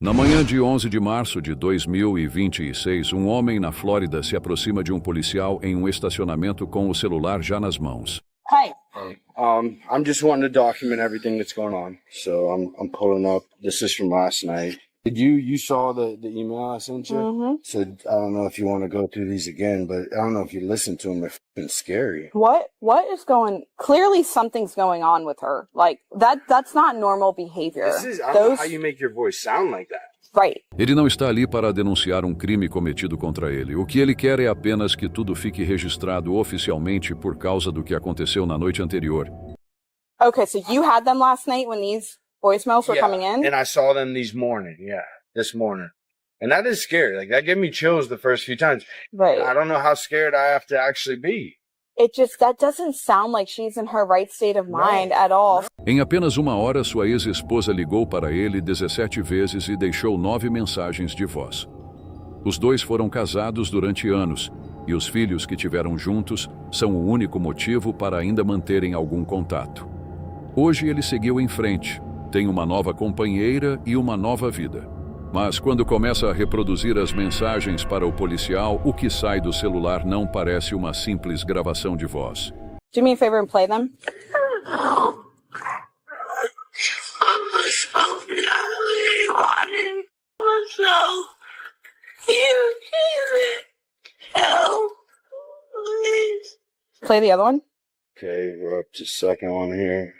Na manhã de 11 de março de 2026, um homem na Flórida se aproxima de um policial em um estacionamento com o celular já nas mãos. Hi. Hey, I'm just wanting to document everything that's going on. So I'm pulling up. This is from last night. Did you saw the email I sent you? Mm-hmm. So I don't know if you want to go through these again, but I don't know if you listen to them. They're fucking scary. What is going? Clearly, something's going on with her. Like that's not normal behavior. I don't know how you make your voice sound like that. Right. Ele não está ali para denunciar um crime cometido contra ele. O que ele quer é apenas que tudo fique registrado oficialmente por causa do que aconteceu na noite anterior. Okay, so you had them last night when these voicemails were coming in? And I saw them this morning. And that is scary. Like, that gave me chills the first few times. Right. I don't know how scared I have to actually be. That doesn't sound like she's in her right state of mind at all. Em apenas uma hora, sua ex-esposa ligou para ele 17 vezes e deixou 9 mensagens de voz. Os dois foram casados durante anos, e os filhos que tiveram juntos são o único motivo para ainda manterem algum contato. Hoje ele seguiu em frente, tem uma nova companheira e uma nova vida. Mas quando começa a reproduzir as mensagens para o policial, o que sai do celular não parece uma simples gravação de voz. Do me a favor and play them. Play the other one. Okay, we're up to the second one here.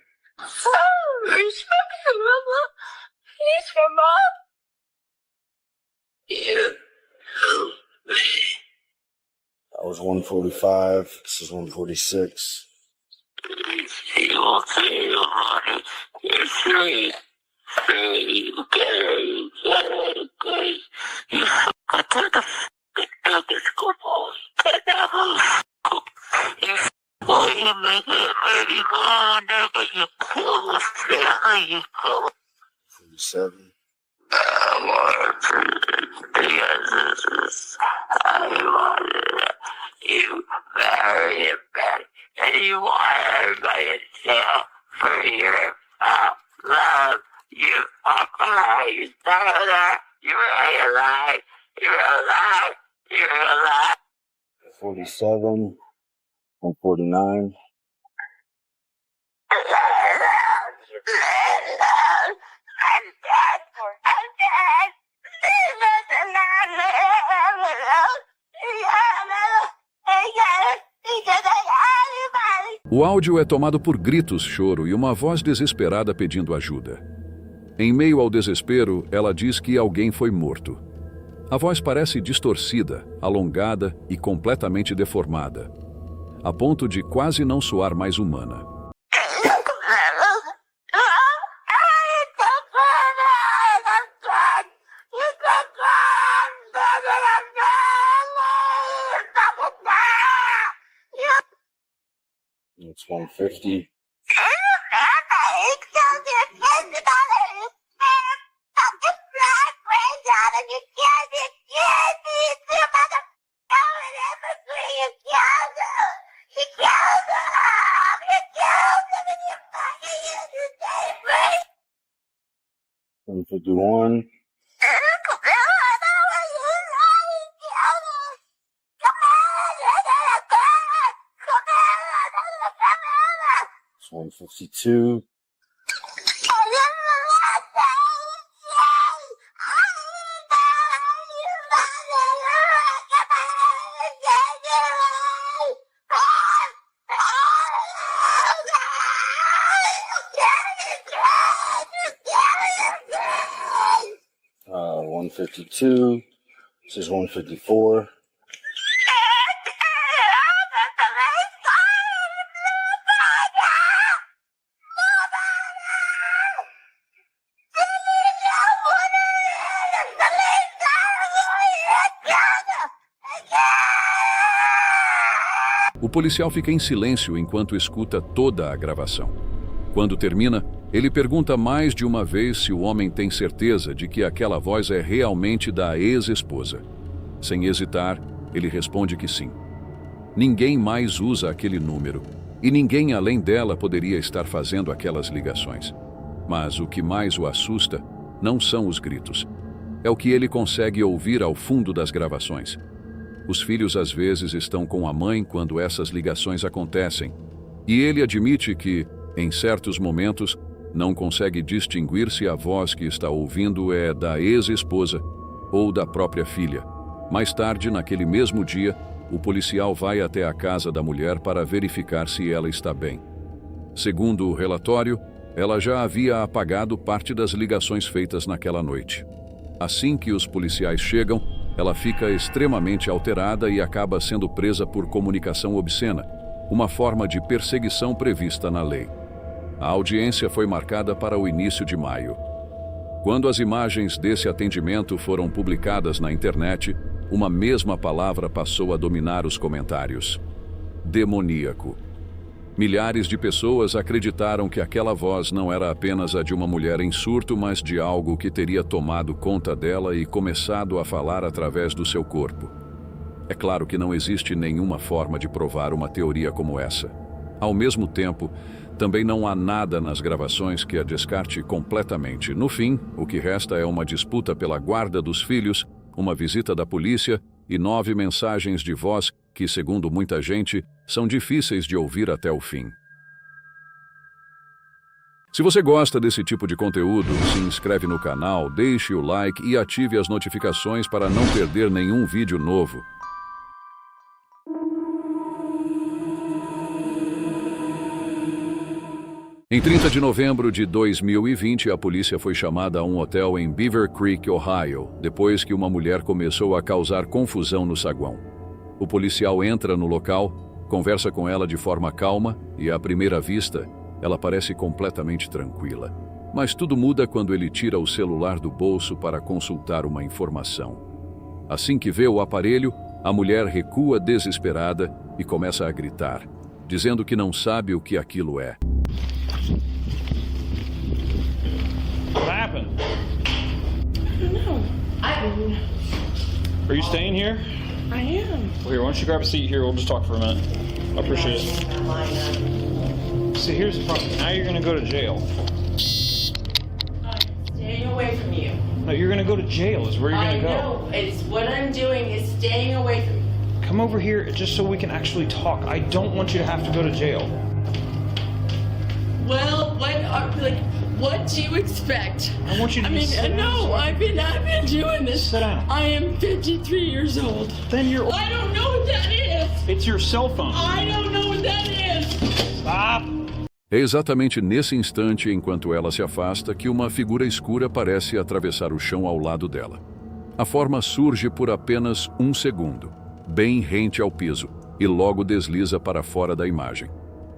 That was 145. This is 146. Seven. You married him back, and you wanted by yourself for your love. You are alive. You know that. You're alive. You're alive. You're alive. 47. 149. I'm dead. I'm dead. O áudio é tomado por gritos, choro e uma voz desesperada pedindo ajuda. Em meio ao desespero, ela diz que alguém foi morto. A voz parece distorcida, alongada e completamente deformada, a ponto de quase não soar mais humana. It's 150. $151. It's 152. $152. This is 154. O policial fica em silêncio enquanto escuta toda a gravação. Quando termina, ele pergunta mais de uma vez se o homem tem certeza de que aquela voz é realmente da ex-esposa. Sem hesitar, ele responde que sim. Ninguém mais usa aquele número, e ninguém além dela poderia estar fazendo aquelas ligações. Mas o que mais o assusta não são os gritos. é o que ele consegue ouvir ao fundo das gravações. Os filhos às vezes estão com a mãe quando essas ligações acontecem, e ele admite que, em certos momentos, não consegue distinguir se a voz que está ouvindo é da ex-esposa ou da própria filha. Mais tarde, naquele mesmo dia, o policial vai até a casa da mulher para verificar se ela está bem. Segundo o relatório, ela já havia apagado parte das ligações feitas naquela noite. Assim que os policiais chegam, ela fica extremamente alterada e acaba sendo presa por comunicação obscena, uma forma de perseguição prevista na lei. A audiência foi marcada para o início de maio. Quando as imagens desse atendimento foram publicadas na internet, uma mesma palavra passou a dominar os comentários: demoníaco. Milhares de pessoas acreditaram que aquela voz não era apenas a de uma mulher em surto, mas de algo que teria tomado conta dela e começado a falar através do seu corpo. É claro que não existe nenhuma forma de provar uma teoria como essa. Ao mesmo tempo, também não há nada nas gravações que a descarte completamente. No fim, o que resta é uma disputa pela guarda dos filhos, uma visita da polícia e 9 mensagens de voz que, segundo muita gente, são difíceis de ouvir até o fim. Se você gosta desse tipo de conteúdo, se inscreve no canal, deixe o like e ative as notificações para não perder nenhum vídeo novo. Em 30 de novembro de 2020, a polícia foi chamada a um hotel em Beaver Creek, Ohio, depois que uma mulher começou a causar confusão no saguão. O policial entra no local, conversa com ela de forma calma e, à primeira vista, ela parece completamente tranquila. Mas tudo muda quando ele tira o celular do bolso para consultar uma informação. Assim que vê o aparelho, a mulher recua desesperada e começa a gritar, dizendo que não sabe o que aquilo é. What happened? I don't know. Are you staying here? I am. Well, here, why don't you grab a seat here? We'll just talk for a minute. I appreciate it. See, here's the problem. Now you're going to go to jail. I'm staying away from you. No, you're going to go to jail is where you're going to go. I know. It's what I'm doing is staying away from you. Come over here just so we can actually talk. I don't want you to have to go to jail. Well, what do you expect? I want you to sit down. No, I've been doing this. Sit down. I am 53 years old. Then you're... I don't know what that is. It's your cell phone. I don't know what that is. Stop. É exatamente nesse instante, enquanto ela se afasta, que uma figura escura parece atravessar o chão ao lado dela. A forma surge por apenas 1 segundo, bem rente ao piso, e logo desliza para fora da imagem.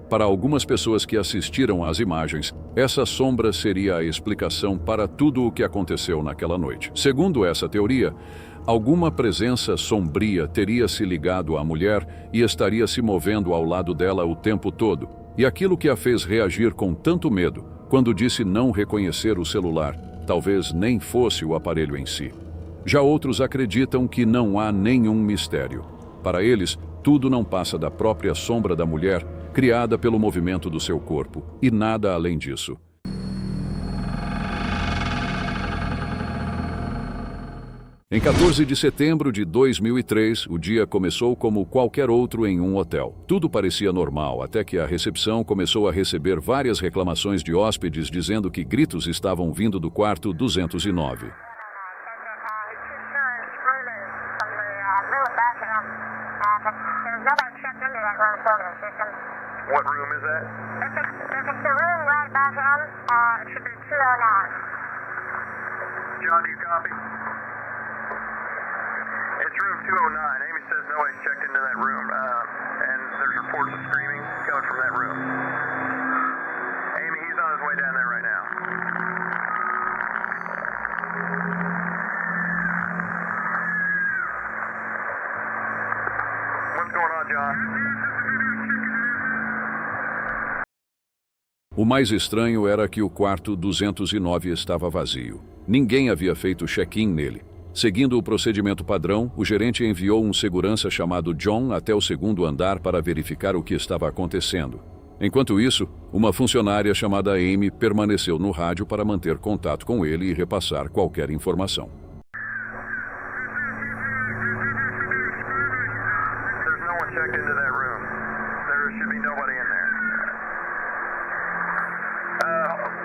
Para algumas pessoas que assistiram às imagens, essa sombra seria a explicação para tudo o que aconteceu naquela noite. Segundo essa teoria, alguma presença sombria teria se ligado à mulher e estaria se movendo ao lado dela o tempo todo, e aquilo que a fez reagir com tanto medo, quando disse não reconhecer o celular, talvez nem fosse o aparelho em si. Já outros acreditam que não há nenhum mistério. Para eles, tudo não passa da própria sombra da mulher, criada pelo movimento do seu corpo, e nada além disso. Em 14 de setembro de 2003, o dia começou como qualquer outro em um hotel. Tudo parecia normal, até que a recepção começou a receber várias reclamações de hóspedes dizendo que gritos estavam vindo do quarto 209. What room is that? It's the room right back in. It should be 209. John, do you copy? It's room 209. Amy says nobody's checked into that room, and there's reports of screaming coming from that room. Amy, he's on his way down there right now. What's going on, John? O mais estranho era que o quarto 209 estava vazio. Ninguém havia feito check-in nele. Seguindo o procedimento padrão, o gerente enviou um segurança chamado John até o segundo andar para verificar o que estava acontecendo. Enquanto isso, uma funcionária chamada Amy permaneceu no rádio para manter contato com ele e repassar qualquer informação. checked into that room. There should be nobody in there.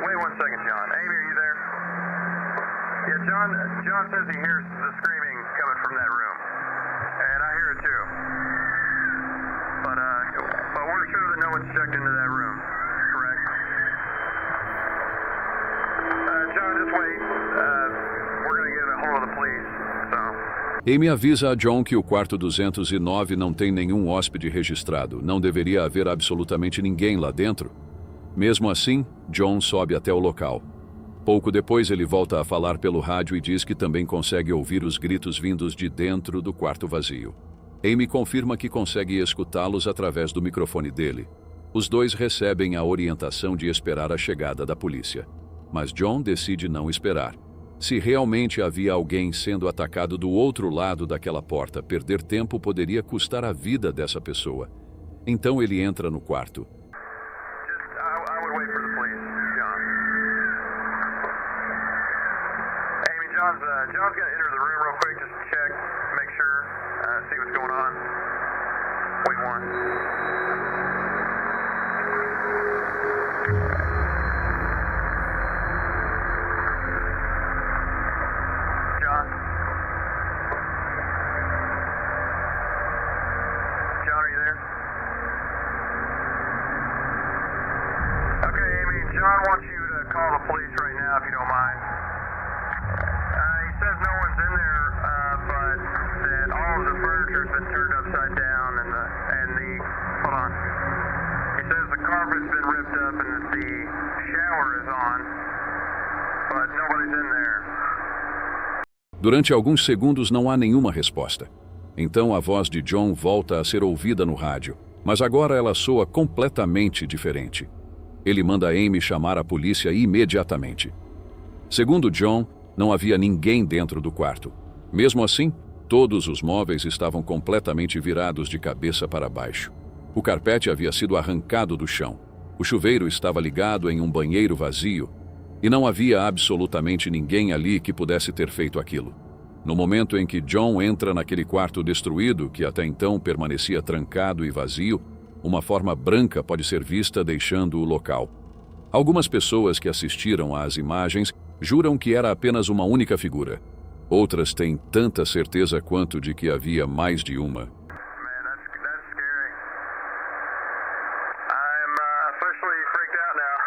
Wait 1 second, John. Amy, are you there? Yeah, John says he hears the screaming coming from that room. And I hear it too. But we're sure that no one's checked into that room, correct? John, just wait. We're going to get a hold of the police, so... Amy avisa a John que o quarto 209 não tem nenhum hóspede registrado. Não deveria haver absolutamente ninguém lá dentro. Mesmo assim, John sobe até o local. Pouco depois ele volta a falar pelo rádio e diz que também consegue ouvir os gritos vindos de dentro do quarto vazio. Amy confirma que consegue escutá-los através do microfone dele. Os dois recebem a orientação de esperar a chegada da polícia. Mas John decide não esperar. Se realmente havia alguém sendo atacado do outro lado daquela porta, perder tempo poderia custar a vida dessa pessoa. Então ele entra no quarto. I would wait for the police, John. Amy, John's gonna enter the room real quick, just to check, make sure, see what's going on. Wait one. John, are you there? Okay, Amy, John wants you to call the police right now if you don't mind. He says no one's in there, but that all of the furniture's been turned upside down hold on. He says the carpet's been ripped up and that the shower is on, but nobody's in there. Durante alguns segundos não há nenhuma resposta. Então a voz de John volta a ser ouvida no rádio, mas agora ela soa completamente diferente. Ele manda Amy chamar a polícia imediatamente. Segundo John, não havia ninguém dentro do quarto. Mesmo assim, todos os móveis estavam completamente virados de cabeça para baixo. O carpete havia sido arrancado do chão. O chuveiro estava ligado em um banheiro vazio e não havia absolutamente ninguém ali que pudesse ter feito aquilo. No momento em que John entra naquele quarto destruído, que até então permanecia trancado e vazio, uma forma branca pode ser vista deixando o local. Algumas pessoas que assistiram às imagens juram que era apenas uma única figura. Outras têm tanta certeza quanto de que havia mais de uma. Man, that's scary. I'm officially freaked out now.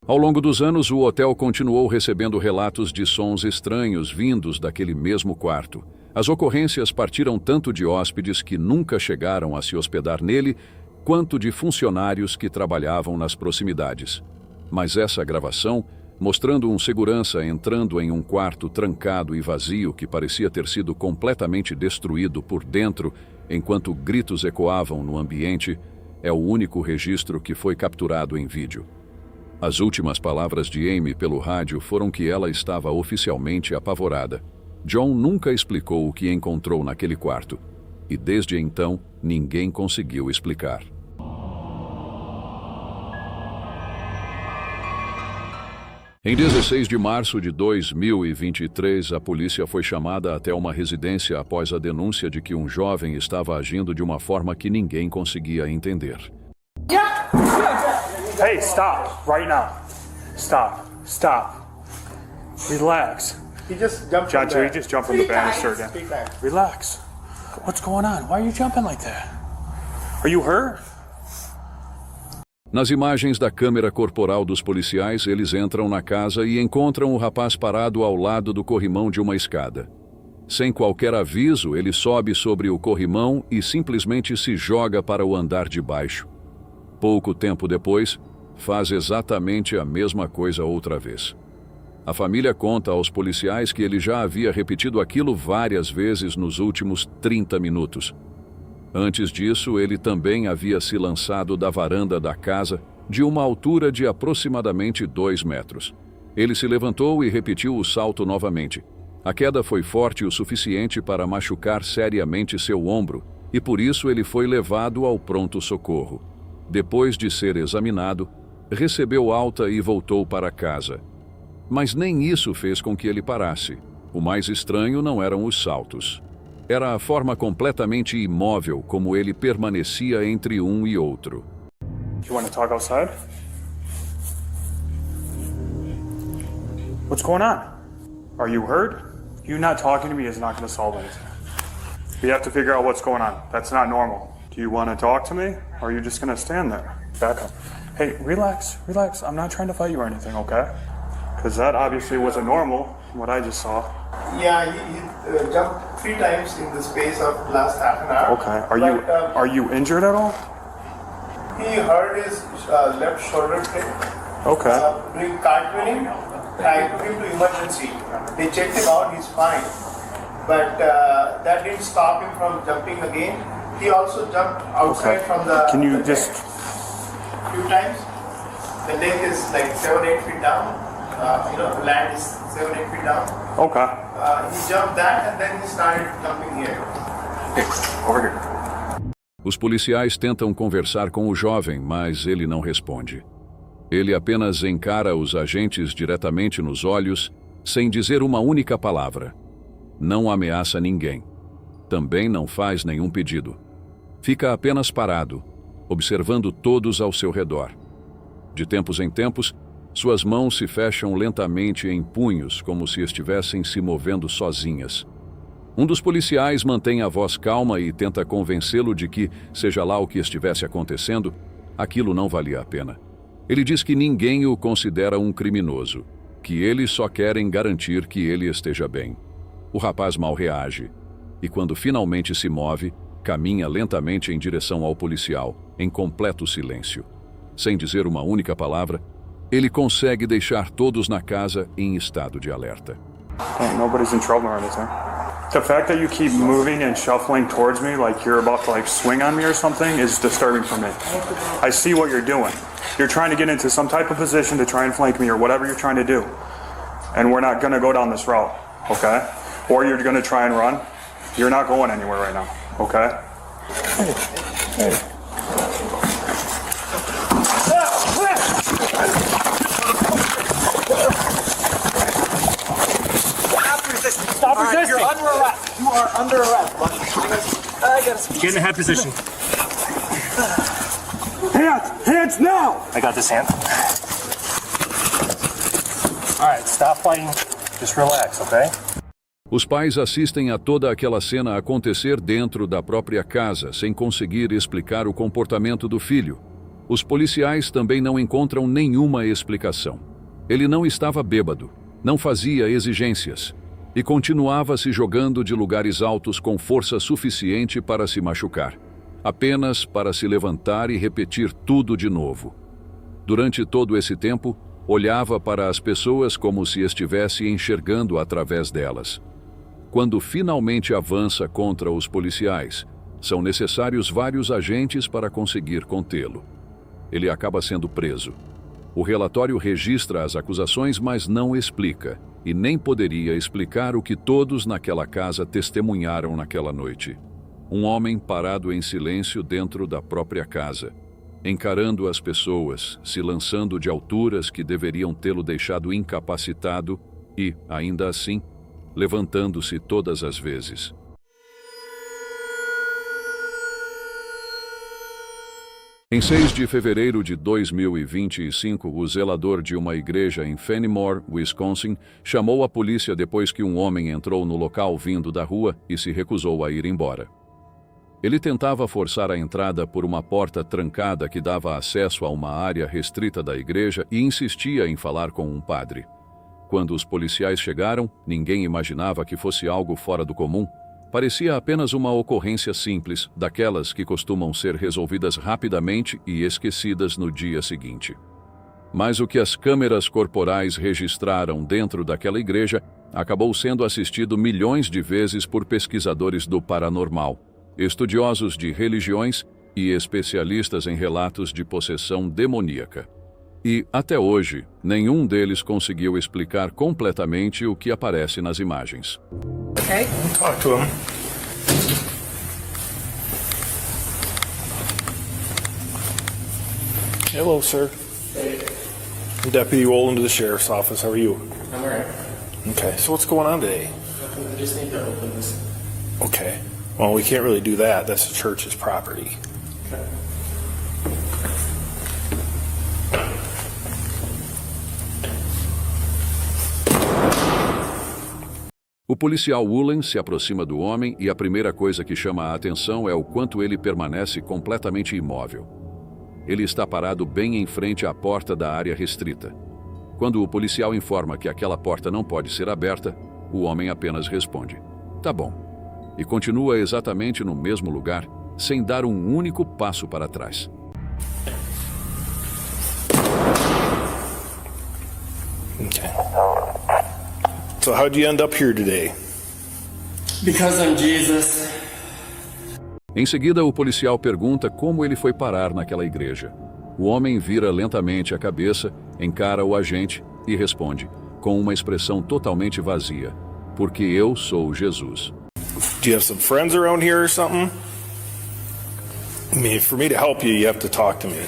Ao longo dos anos, o hotel continuou recebendo relatos de sons estranhos vindos daquele mesmo quarto. As ocorrências partiram tanto de hóspedes que nunca chegaram a se hospedar nele, quanto de funcionários que trabalhavam nas proximidades. Mas essa gravação, mostrando um segurança entrando em um quarto trancado e vazio que parecia ter sido completamente destruído por dentro, enquanto gritos ecoavam no ambiente, é o único registro que foi capturado em vídeo. As últimas palavras de Amy pelo rádio foram que ela estava oficialmente apavorada. John nunca explicou o que encontrou naquele quarto, e desde então ninguém conseguiu explicar. Em 16 de março de 2023, a polícia foi chamada até uma residência após a denúncia de que um jovem estava agindo de uma forma que ninguém conseguia entender. Hey, stop, right now. Stop. Relax. He just jumped John, from so the he just jumped from the banister again. Speak back. Relax. What's going on? Why are you jumping like that? Are you hurt? Nas imagens da câmera corporal dos policiais, eles entram na casa e encontram o rapaz parado ao lado do corrimão de uma escada. Sem qualquer aviso, ele sobe sobre o corrimão e simplesmente se joga para o andar de baixo. Pouco tempo depois, faz exatamente a mesma coisa outra vez. A família conta aos policiais que ele já havia repetido aquilo várias vezes nos últimos 30 minutos. Antes disso, ele também havia se lançado da varanda da casa de uma altura de aproximadamente 2 metros. Ele se levantou e repetiu o salto novamente. A queda foi forte o suficiente para machucar seriamente seu ombro, e por isso ele foi levado ao pronto-socorro. Depois de ser examinado, recebeu alta e voltou para casa. Mas nem isso fez com que ele parasse. O mais estranho não eram os saltos. Era a forma completamente imóvel como ele permanecia entre um e outro. You want to talk outside? What's going on? Are you hurt? You not talking to me is not going to solve anything. We have to figure out what's going on. That's not normal. Do you want to talk to me, or are you just going to stand there? Back up. Hey, relax, relax. I'm not trying to fight you or anything, okay? Because that obviously wasn't normal, what I just saw. Yeah, he jumped 3 times in the space of last half an hour. Okay. Are you injured at all? He hurt his left shoulder blade. Okay. Doing cartwheeling, I took him to emergency. They checked him out, he's fine. But that didn't stop him from jumping again. He also jumped outside from the. Can you the just? Deck. Few times. The deck is like 7-8 feet down. The land is 7-8 feet down. Okay. He jumped that and then he started jumping here. Hey, over here. Os policiais tentam conversar com o jovem, mas ele não responde. Ele apenas encara os agentes diretamente nos olhos, sem dizer uma única palavra. Não ameaça ninguém. Também não faz nenhum pedido. Fica apenas parado, observando todos ao seu redor. De tempos em tempos, suas mãos se fecham lentamente em punhos, como se estivessem se movendo sozinhas. Um dos policiais mantém a voz calma e tenta convencê-lo de que, seja lá o que estivesse acontecendo, aquilo não valia a pena. Ele diz que ninguém o considera um criminoso, que eles só querem garantir que ele esteja bem. O rapaz mal reage, e quando finalmente se move, caminha lentamente em direção ao policial, em completo silêncio. Sem dizer uma única palavra, ele consegue deixar todos na casa em estado de alerta. Nobody's in trouble or anything. The fact that you keep moving and shuffling towards me like you're about to swing on me or something is disturbing for me. I see what you're doing. You're trying to get into some type of position to try and flank me or whatever you're trying to do. And we're not going to go down this route, okay? Or you're going to try and run. You're not going anywhere right now, okay? Hey. Stop resisting. You're under arrest. You are under arrest, buddy. I gotta get in the head position. Hands now! I got this hand. All right, stop fighting. Just relax, okay? Os pais assistem a toda aquela cena acontecer dentro da própria casa, sem conseguir explicar o comportamento do filho. Os policiais também não encontram nenhuma explicação. Ele não estava bêbado, não fazia exigências e continuava se jogando de lugares altos com força suficiente para se machucar, apenas para se levantar e repetir tudo de novo. Durante todo esse tempo, olhava para as pessoas como se estivesse enxergando através delas. Quando finalmente avança contra os policiais, são necessários vários agentes para conseguir contê-lo. Ele acaba sendo preso. O relatório registra as acusações, mas não explica, e nem poderia explicar o que todos naquela casa testemunharam naquela noite. Um homem parado em silêncio dentro da própria casa, encarando as pessoas, se lançando de alturas que deveriam tê-lo deixado incapacitado e, ainda assim, levantando-se todas as vezes. Em 6 de fevereiro de 2025, o zelador de uma igreja em Fenimore, Wisconsin, chamou a polícia depois que um homem entrou no local vindo da rua e se recusou a ir embora. Ele tentava forçar a entrada por uma porta trancada que dava acesso a uma área restrita da igreja e insistia em falar com um padre. Quando os policiais chegaram, ninguém imaginava que fosse algo fora do comum. Parecia apenas uma ocorrência simples, daquelas que costumam ser resolvidas rapidamente e esquecidas no dia seguinte. Mas o que as câmeras corporais registraram dentro daquela igreja acabou sendo assistido milhões de vezes por pesquisadores do paranormal, estudiosos de religiões e especialistas em relatos de possessão demoníaca. E, até hoje, nenhum deles conseguiu explicar completamente o que aparece nas imagens. Okay. Talk to him. Hello, sir. I'm Deputy Rowland to the Sheriff's Office. How are you? I'm alright. Okay, so what's going on today? I just need to open this. Okay. Well, we can't really do that. That's the church's property. Okay. O policial Woolen se aproxima do homem e a primeira coisa que chama a atenção é o quanto ele permanece completamente imóvel. Ele está parado bem em frente à porta da área restrita. Quando o policial informa que aquela porta não pode ser aberta, o homem apenas responde: "Tá bom", e continua exatamente no mesmo lugar, sem dar um único passo para trás. Okay. So how'd you end up here today? Because I'm Jesus. Em seguida, o policial pergunta como ele foi parar naquela igreja. O homem vira lentamente a cabeça, encara o agente e responde, com uma expressão totalmente vazia: "Porque eu sou Jesus." Do you have some friends around here or something? I mean, for me to help you, you have to talk to me.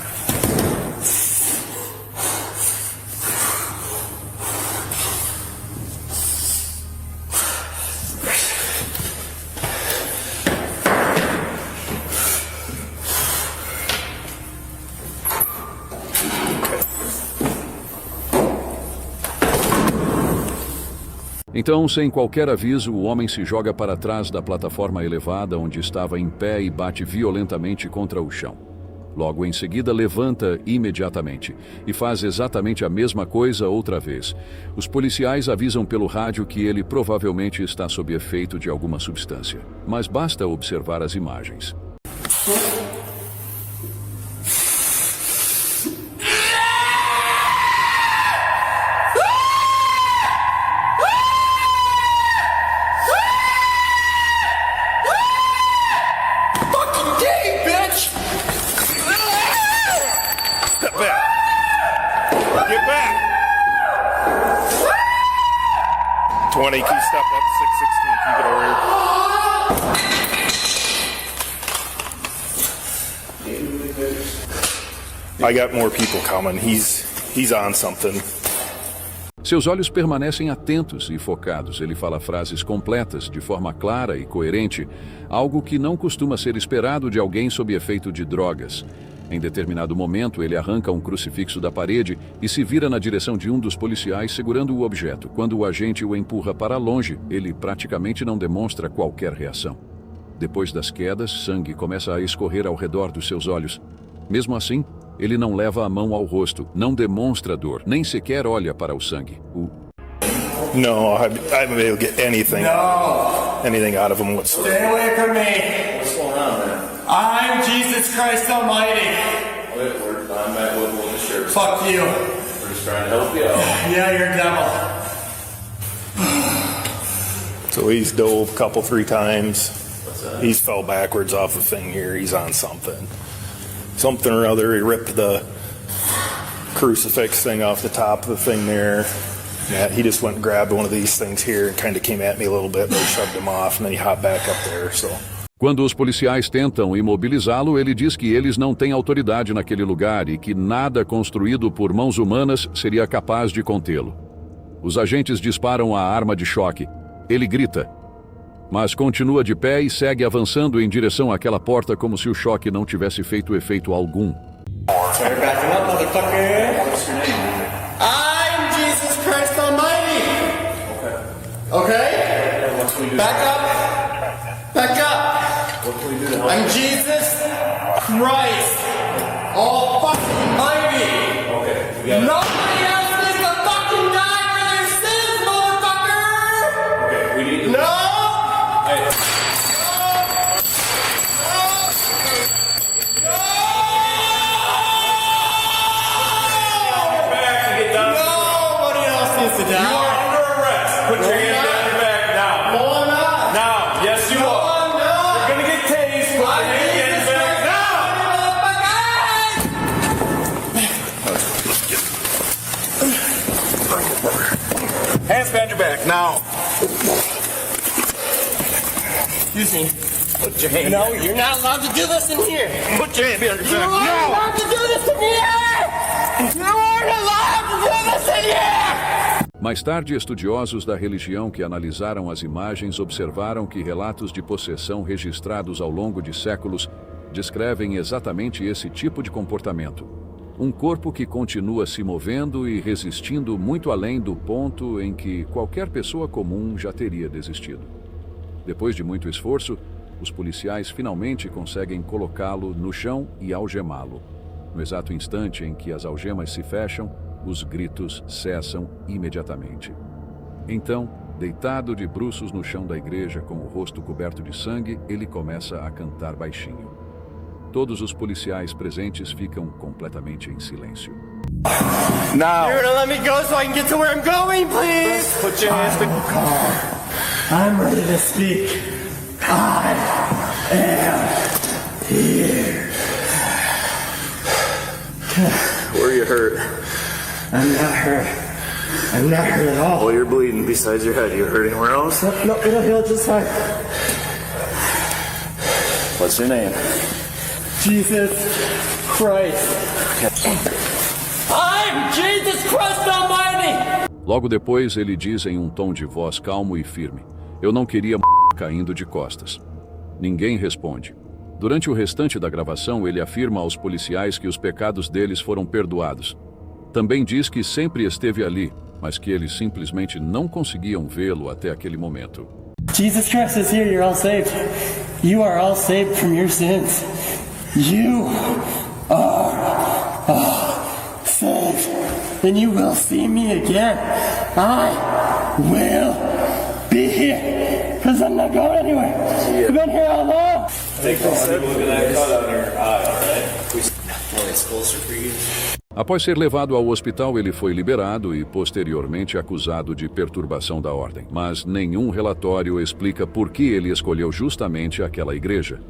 Então, sem qualquer aviso, o homem se joga para trás da plataforma elevada onde estava em pé e bate violentamente contra o chão. Logo em seguida, levanta imediatamente e faz exatamente a mesma coisa outra vez. Os policiais avisam pelo rádio que ele provavelmente está sob efeito de alguma substância, mas basta observar as imagens. Can you step up? 616, can you get over here? I got more people coming. He's on something. Seus olhos permanecem atentos e focados. Ele fala frases completas, de forma clara e coerente, algo que não costuma ser esperado de alguém sob efeito de drogas. Em determinado momento, ele arranca um crucifixo da parede e se vira na direção de um dos policiais segurando o objeto. Quando o agente o empurra para longe, ele praticamente não demonstra qualquer reação. Depois das quedas, sangue começa a escorrer ao redor dos seus olhos. Mesmo assim, ele não leva a mão ao rosto, não demonstra dor, nem sequer olha para o sangue. No, I haven't been able to get anything out of him whatsoever. Stay away from me. What's going on, man? I'm Jesus Christ Almighty. I'm Matt Woodward, the sheriff. Fuck you. We're just trying to help you out. Yeah, you're a devil. So he's dove a couple, 3 times. What's that? He's fell backwards off the thing here. He's on something. Something or other. He ripped the crucifix thing off the top of the thing there. Yeah, he just went and grabbed one of these things here and kind of came at me a little bit, but I shoved him off, and then he hopped back up there, so... Quando os policiais tentam imobilizá-lo, ele diz que eles não têm autoridade naquele lugar e que nada construído por mãos humanas seria capaz de contê-lo. Os agentes disparam a arma de choque. Ele grita, mas continua de pé e segue avançando em direção àquela porta como se o choque não tivesse feito efeito algum. I'm Jesus Christ Almighty. Okay? Back up. Back up. I'm Jesus Christ Almighty. Okay. Nobody else needs to fucking die for their sins, motherfucker. Okay, we need to... No. Nobody else needs to die. You are under arrest. Put your hand on your back now. No, I'm not. Now, yes, you are. I'm not. You're gonna get tased. Put your hand on your back now. Hands behind your back now. Excuse me. Put your hand. No, you're not allowed to do this in here. Put your hand behind your back. You're not allowed to do this in here. Mais tarde, estudiosos da religião que analisaram as imagens observaram que relatos de possessão registrados ao longo de séculos descrevem exatamente esse tipo de comportamento. Um corpo que continua se movendo e resistindo muito além do ponto em que qualquer pessoa comum já teria desistido. Depois de muito esforço, os policiais finalmente conseguem colocá-lo no chão e algemá-lo. No exato instante em que as algemas se fecham, os gritos cessam imediatamente. Então, deitado de bruços no chão da igreja com o rosto coberto de sangue, ele começa a cantar baixinho. Todos os policiais presentes ficam completamente em silêncio. Now. You're gonna let me go so I can get to where I'm going, please? Put your hands I'm ready to speak. I am here. Where are you hurt? I'm not hurt. I'm not hurt at all. Well, you're bleeding besides your head. You hurt anywhere else? No, it'll heal just fine. What's your name? Jesus Christ. I'm Jesus Christ Almighty! Logo depois, ele diz em um tom de voz calmo e firme: "Eu não queria caindo de costas." Ninguém responde. Durante o restante da gravação, ele afirma aos policiais que os pecados deles foram perdoados. Também diz que sempre esteve ali, mas que eles simplesmente não conseguiam vê-lo até aquele momento. Jesus Christ is here, you're all saved. You are all saved from your sins. You are saved. And you will see me again. I will be here. Because I'm not going anywhere. I've been here all along. Take a look at that cut on your eye, alright? It's closer for you. Após ser levado ao hospital, ele foi liberado e posteriormente acusado de perturbação da ordem. Mas nenhum relatório explica por que ele escolheu justamente aquela igreja.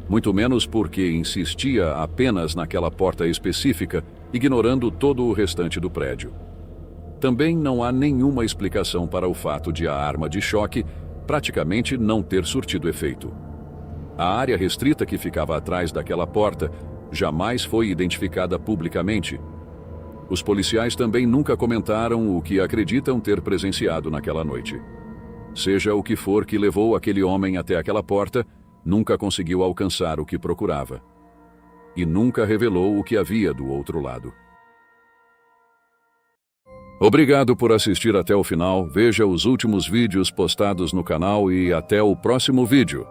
Muito menos porque insistia apenas naquela porta específica, ignorando todo o restante do prédio. Também não há nenhuma explicação para o fato de a arma de choque praticamente não ter surtido efeito. A área restrita que ficava atrás daquela porta jamais foi identificada publicamente. Os policiais também nunca comentaram o que acreditam ter presenciado naquela noite. Seja o que for que levou aquele homem até aquela porta, nunca conseguiu alcançar o que procurava. E nunca revelou o que havia do outro lado. Obrigado por assistir até o final, veja os últimos vídeos postados no canal e até o próximo vídeo.